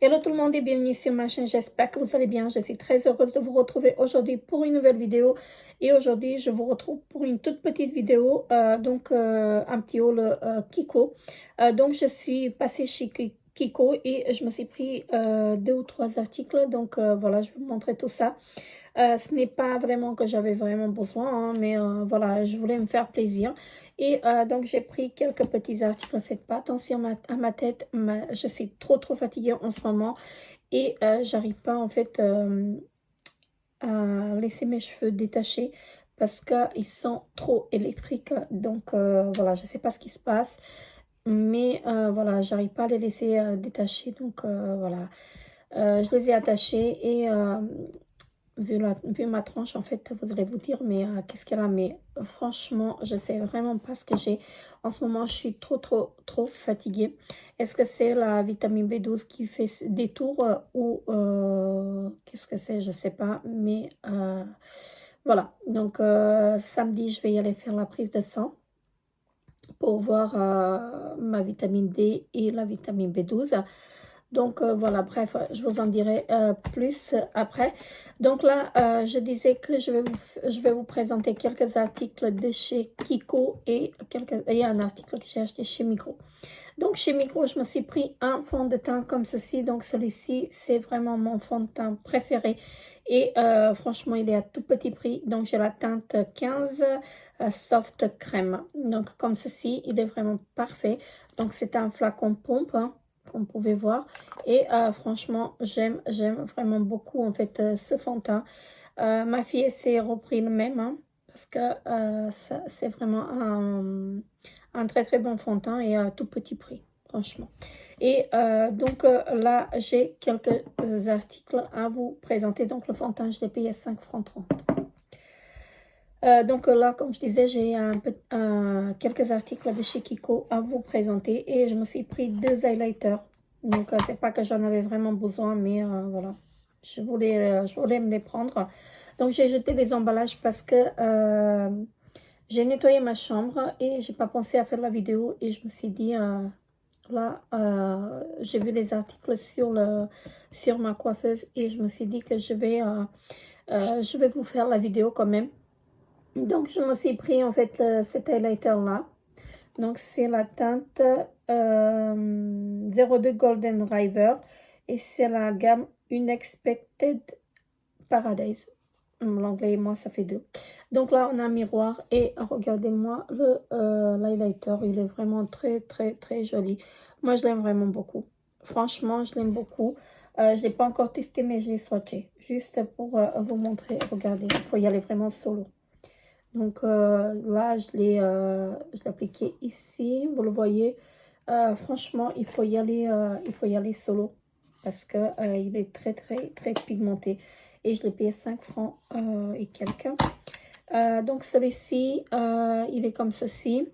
Hello tout le monde et bienvenue sur ma chaîne, j'espère que vous allez bien. Je suis très heureuse de vous retrouver aujourd'hui pour une nouvelle vidéo. Et aujourd'hui, je vous retrouve pour une toute petite vidéo, un petit haul Kiko. Donc, je suis passée chez Kiko et je me suis pris 2 ou 3 articles. Donc, voilà, je vais vous montrer tout ça. Ce n'est pas vraiment que j'avais vraiment besoin, hein, mais voilà, je voulais me faire plaisir. Et donc, j'ai pris quelques petits articles. Faites pas attention à ma tête. Je suis trop fatiguée en ce moment. Et j'arrive pas, en fait, à laisser mes cheveux détachés parce qu'ils sont trop électriques. Donc, voilà, je sais pas ce qui se passe. Mais voilà, j'arrive pas à les laisser détacher. Donc, voilà. Je les ai attachés et... vu ma tranche, en fait, vous allez vous dire, mais qu'est-ce qu'elle a? Mais franchement, je sais vraiment pas ce que j'ai. En ce moment, je suis trop fatiguée. Est-ce que c'est la vitamine B12 qui fait des tours ou qu'est-ce que c'est? Je sais pas. Mais voilà. Donc, samedi, je vais y aller faire la prise de sang pour voir ma vitamine D et la vitamine B12. Donc voilà, bref, je vous en dirai plus après. Donc là, je disais que je vais vous présenter quelques articles de chez Kiko et un article que j'ai acheté chez Micro. Donc chez Micro, je me suis pris un fond de teint comme ceci. Donc celui-ci, c'est vraiment mon fond de teint préféré. Et franchement, il est à tout petit prix. Donc j'ai la teinte 15 Soft Crème. Donc comme ceci, il est vraiment parfait. Donc c'est un flacon pompe, hein, comme vous pouvez voir. Et franchement, j'aime vraiment beaucoup en fait ce fond de teint. Ma fille s'est repris le même, hein, parce que c'est vraiment un très bon fond de teint et à tout petit prix, franchement. Et donc là, j'ai quelques articles à vous présenter. Donc le fond de teint, je l'ai payé à 5 francs 30. Donc là, comme je disais, j'ai quelques articles de chez Kiko à vous présenter et je me suis pris 2 highlighters. Donc, c'est pas que j'en avais vraiment besoin, mais voilà, je voulais me les prendre. Donc, j'ai jeté les emballages parce que j'ai nettoyé ma chambre et j'ai pas pensé à faire la vidéo et je me suis dit, là, j'ai vu les articles sur ma coiffeuse et je me suis dit que je vais vous faire la vidéo quand même. Donc, je me suis pris en fait cet highlighter là. Donc, c'est la teinte 02 Golden River et c'est la gamme Unexpected Paradise. L'anglais et moi, ça fait 2. Donc là, on a un miroir et regardez-moi l'highlighter. Il est vraiment très joli. Moi, je l'aime vraiment beaucoup. Franchement, je l'aime beaucoup. Je ne l'ai pas encore testé, mais je l'ai swatché. Juste pour vous montrer. Regardez, il faut y aller vraiment solo. Donc là, je l'ai appliqué ici, vous le voyez. Franchement, il faut y aller solo parce que il est très pigmenté. Et je l'ai payé 5 francs et quelques. Donc celui-ci, il est comme ceci.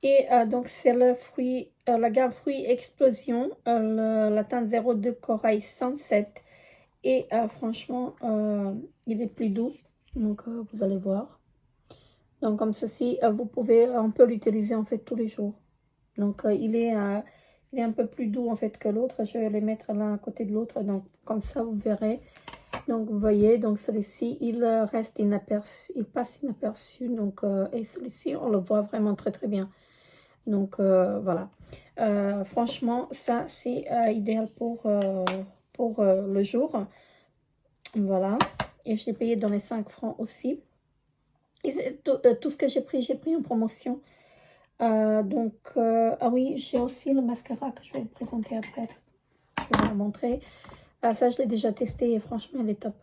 Et donc c'est la gamme fruit explosion, la teinte 02 corail 107. Et franchement, il est plus doux. Donc vous allez voir. Donc comme ceci, on peut l'utiliser en fait tous les jours. Donc il est un peu plus doux en fait que l'autre. Je vais les mettre l'un à côté de l'autre. Donc comme ça vous verrez. Donc vous voyez, donc celui-ci il reste inaperçu, il passe inaperçu. Donc et celui-ci on le voit vraiment très bien. Donc voilà. Franchement ça c'est idéal pour le jour. Voilà. Et je l'ai payé dans les 5 francs aussi. Et tout ce que j'ai pris en promotion. Ah oui, j'ai aussi le mascara que je vais vous présenter après. Je vais vous le montrer. Ça, je l'ai déjà testé et franchement, elle est top.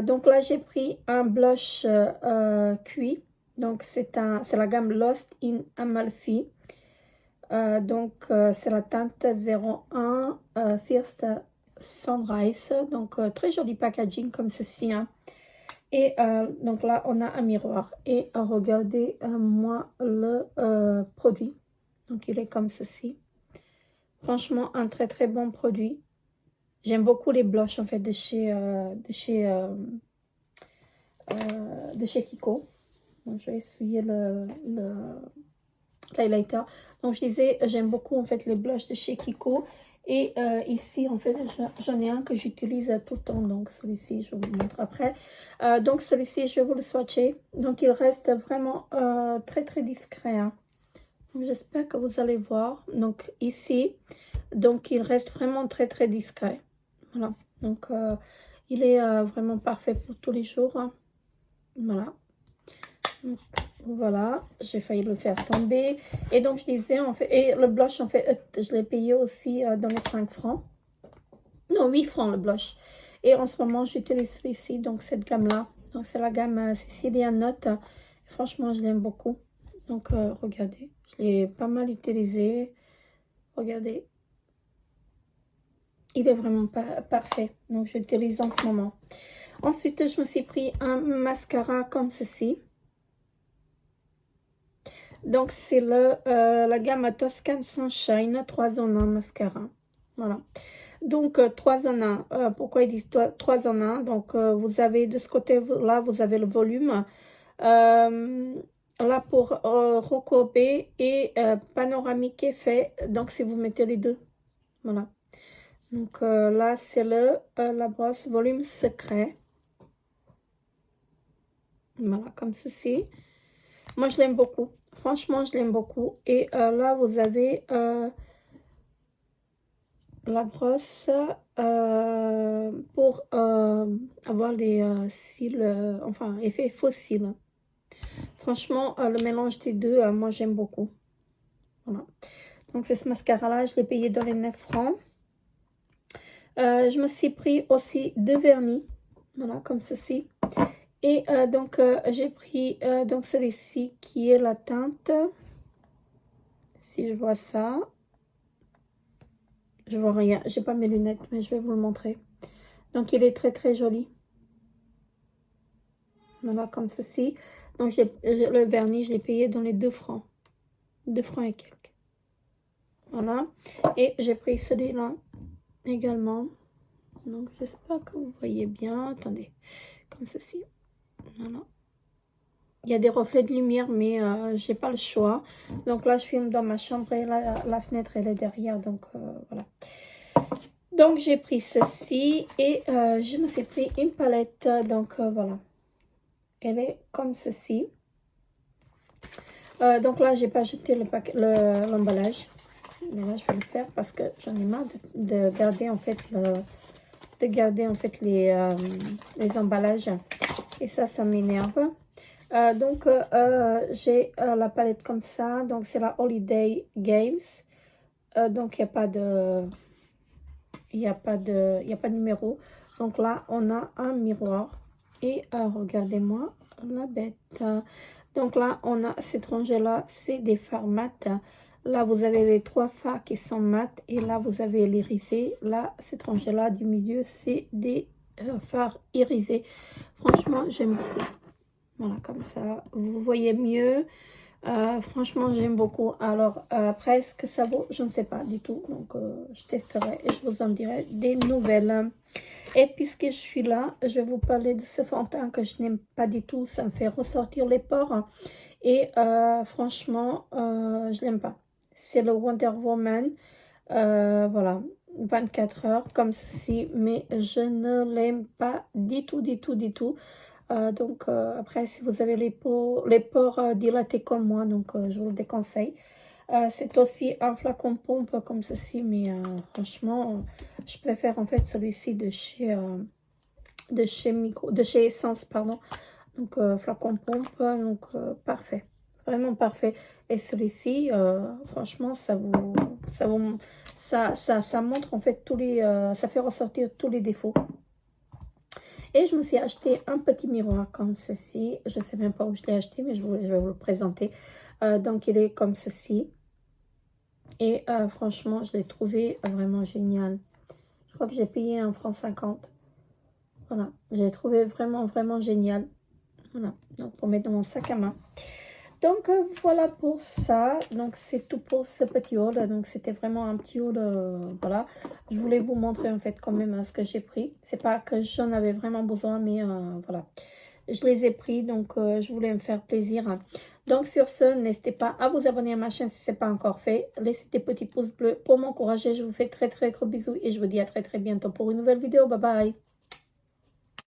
Donc là, j'ai pris un blush cuit. Donc, c'est la gamme Lost in Amalfi. C'est la teinte 01 First Sunrise. Donc, très joli packaging comme ceci, hein. Et donc là, on a un miroir. Et regardez moi le produit. Donc, il est comme ceci. Franchement, un très bon produit. J'aime beaucoup les blushs en fait de chez Kiko. Donc, je vais essuyer l'highlighter. Donc, je disais, j'aime beaucoup en fait les blushs de chez Kiko. Et ici, en fait, j'en ai un que j'utilise tout le temps. Donc, celui-ci, je vous montre après. Donc, celui-ci, je vais vous le swatcher. Donc, il reste vraiment très, très discret. Hein. J'espère que vous allez voir. Donc, ici, donc, il reste vraiment très, très discret. Voilà. Donc, il est vraiment parfait pour tous les jours. Hein. Voilà. Donc, voilà, j'ai failli le faire tomber. Et donc, je disais, en fait, et le blush, en fait, je l'ai payé aussi dans les 5 francs. Non, 8 francs le blush. Et en ce moment, j'utilise celui-ci, donc cette gamme-là. Donc, c'est la gamme Sicilian Note. Franchement, je l'aime beaucoup. Donc, regardez, je l'ai pas mal utilisé. Regardez. Il est vraiment parfait. Donc, j'utilise en ce moment. Ensuite, je me suis pris un mascara comme ceci. Donc, c'est la gamme Toscan Sunshine 3 en 1 mascara. Voilà. Donc, 3 en 1. Pourquoi ils disent 3 en 1? Donc, vous avez de ce côté-là, vous avez le volume. Là, pour recourber et panoramique effet. Donc, si vous mettez les deux. Voilà. Donc, là, c'est la brosse volume secret. Voilà, comme ceci. Moi, je l'aime beaucoup. Franchement, je l'aime beaucoup. Et là, vous avez la brosse pour avoir les cils, enfin, effet faux cils. Franchement, le mélange des deux, moi, j'aime beaucoup. Voilà. Donc, c'est ce mascara-là. Je l'ai payé dans les 9 francs. Je me suis pris aussi 2 vernis. Voilà, comme ceci. Et donc, j'ai pris donc celui-ci qui est la teinte. Si je vois ça. Je vois rien. J'ai pas mes lunettes, mais je vais vous le montrer. Donc, il est très, très joli. Voilà, comme ceci. Donc, le vernis, je l'ai payé dans les 2 francs. 2 francs et quelques. Voilà. Et j'ai pris celui-là également. Donc, j'espère que vous voyez bien. Attendez. Comme ceci. Voilà. Il y a des reflets de lumière, mais j'ai pas le choix. Donc là, je filme dans ma chambre et la fenêtre, elle est derrière. Donc, voilà. Donc, j'ai pris ceci et je me suis pris une palette. Donc, voilà. Elle est comme ceci. Donc là, j'ai pas jeté l'emballage. Mais là, je vais le faire parce que j'en ai marre de garder en fait les emballages. Et ça m'énerve. Donc, j'ai la palette comme ça. Donc, c'est la Holiday Games. Donc, il n'y a pas de numéro. Donc là, on a un miroir. Et regardez-moi la bête. Donc là, on a cette rangée-là, c'est des fards mat. Là, vous avez les 3 fards qui sont mat. Et là, vous avez l'irisé. Là, cette rangée-là du milieu, c'est des fards irisés. Franchement, j'aime beaucoup. Voilà, comme ça, vous voyez mieux. Franchement, j'aime beaucoup. Alors, après, ce que ça vaut, je ne sais pas du tout. Donc, je testerai et je vous en dirai des nouvelles. Et puisque je suis là, je vais vous parler de ce fond de teint que je n'aime pas du tout. Ça me fait ressortir les pores. Et franchement, je l'aime pas. C'est le Wonder Woman. Voilà, 24 heures comme ceci. Mais je ne l'aime pas du tout, du tout, du tout. Donc, après, si vous avez les pores dilatés comme moi, donc je vous le déconseille. C'est aussi un flacon pompe comme ceci, mais franchement, je préfère en fait celui-ci de chez Essence, pardon. Donc, flacon pompe, donc parfait, vraiment parfait. Et celui-ci, franchement, ça montre en fait ça fait ressortir tous les défauts. Et je me suis acheté un petit miroir comme ceci. Je ne sais même pas où je l'ai acheté, mais je vais vous le présenter. Donc, il est comme ceci. Et franchement, je l'ai trouvé vraiment génial. Je crois que j'ai payé 1,50 franc. Voilà, j'ai trouvé vraiment, vraiment génial. Voilà, donc pour mettre dans mon sac à main. Donc, voilà pour ça. Donc, c'est tout pour ce petit haul. Donc, c'était vraiment un petit haul. Voilà. Je voulais vous montrer, en fait, quand même ce que j'ai pris. C'est pas que j'en avais vraiment besoin, mais voilà. je les ai pris, donc je voulais me faire plaisir. Donc sur ce, n'hésitez pas à vous abonner à ma chaîne si ce n'est pas encore fait. Laissez des petits pouces bleus pour m'encourager. Je vous fais très très gros bisous et je vous dis à très très bientôt pour une nouvelle vidéo. Bye bye.